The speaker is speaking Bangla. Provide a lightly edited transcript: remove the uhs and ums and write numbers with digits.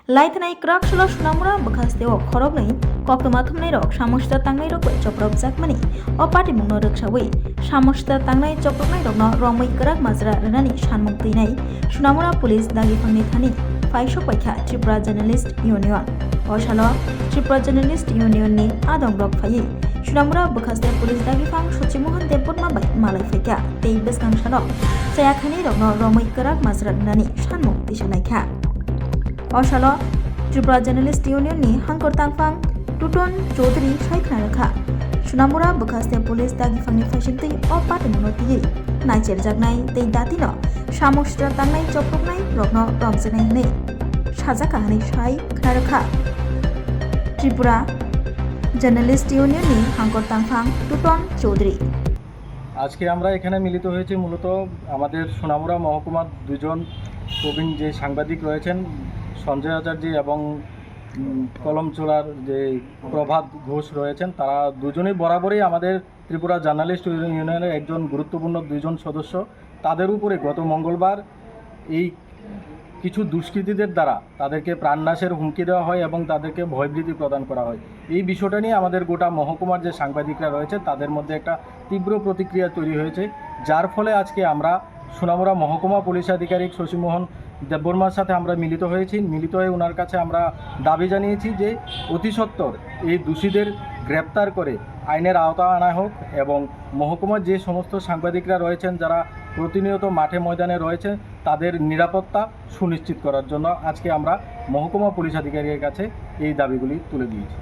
लाइथनाय क्राकसुला सुनामुरा बखास्तेव खरगनै कक्टमा थुमनाय रक सामस्ता तांनाय रक चप्रब जाकमानि अ पार्टी मुंनो रक्सावै सामस्ता तांनाय चप्रबनाय रकनो रमै क्राक माजरा रनानि सानमुक दैनाय सुनामुरा पुलिस दागिफांनि थानि फाइसो पाइखा त्रिपुरा जर्नलिस्ट यूनियन असालो त्रिपुरा जर्नलिस्ट यूनियननि आदम रक फायै सुनामुरा बखास्ते पुलिस दागिफां सचिमोहन देबबर्मा बाय मालाय फैका तै बेसगां सानो जायाखानि रकनो रमै क्राक माजरा रनानि सानमुक दैसानायखा असालो त्रिपुरा जर्नलिस्ट यूनियननि हांकर तांफां टुटन चौधरी सायखनारखा सुनामुरा बखास्ते पुलिस दागिफांनि फाइसिंतै अ पार्टी मुनोतियै नाइचेर जागनाय दै दातिनो सामस्त्र तांनाय चप्रबनाय रकनो रंजनाय हनै साजाका हनै साय खनारखा त्रिपुरा জার্নালিস্ট ইউনিয়ননি হাঙ্কর তাংফাং টুটন চৌধুরী। আজকে আমরা এখানে মিলিত হয়েছি মূলত আমাদের সোনামুড়া মহকুমার দুজন প্রবীণ যে সাংবাদিক রয়েছেন সঞ্জয় আচার্য এবং কলমচোলার যে প্রভাত ঘোষ রয়েছেন, তারা দুজনেই বরাবরই আমাদের ত্রিপুরা জার্নালিস্ট ইউনিয়নের একজন গুরুত্বপূর্ণ দুজন সদস্য। তাদের উপরে গত মঙ্গলবার এই কিছু দুষ্কৃতীদের দ্বারা তাদেরকে প্রাণনাশের হুমকি দেওয়া হয় এবং তাদেরকে ভয়ভীতি প্রদান করা হয়। এই বিষয়টা নিয়ে আমাদের গোটা মহকুমার যে সাংবাদিকরা রয়েছে তাদের মধ্যে একটা তীব্র প্রতিক্রিয়া তৈরি হয়েছে, যার ফলে আজকে আমরা সোনামুড়া মহকুমা পুলিশ আধিকারিক শশীমোহন দেববর্মার সাথে আমরা মিলিত হয়ে ওনার কাছে আমরা দাবি জানিয়েছি যে অতি সত্বর এই দোষীদের গ্রেপ্তার করে আইনের আওতায় আনা হোক এবং মহকুমার যে সমস্ত সাংবাদিকরা রয়েছেন যারা প্রতিনিয়ত মাঠে ময়দানে রয়েছে তাদের নিরাপত্তা সুনিশ্চিত করার জন্য আজকে আমরা মহকুমা পুলিশ আধিকারিকের কাছে এই দাবিগুলি তুলে দিয়েছি।